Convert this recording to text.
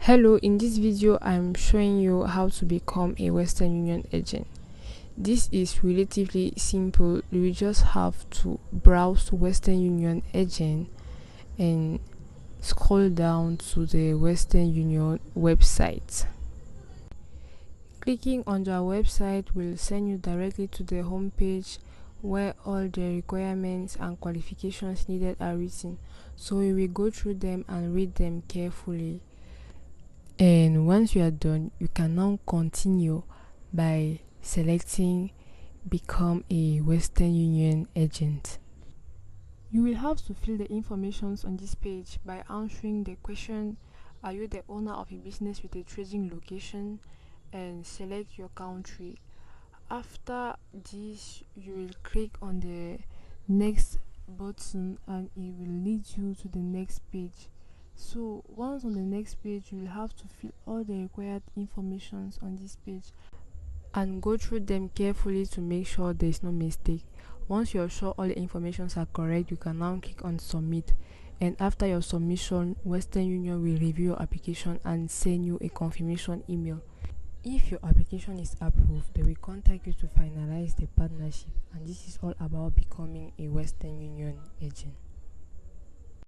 Hello, in this video I'm showing you how to become a Western Union agent. This is relatively simple. You just have to browse Western Union agent and scroll down to the Western Union website. Clicking on their website will send you directly to the home page where all the requirements and qualifications needed are written. So we will go through them and read them carefully. And once you are done, you can now continue by selecting become a Western Union agent. You will have to fill the information on this page by answering the question, are you the owner of a business with a trading location, and select your country. After this, you will click on the next button and it will lead you to the next page. So once on the next page, you will have to fill all the required information on this page and go through them carefully to make sure there is no mistake. Once you're sure all the informations are correct, you can now click on submit, and after your submission, Western Union will review your application and send you a confirmation email. If your application is approved, they will contact you to finalize the partnership, and this is all about becoming a Western Union agent.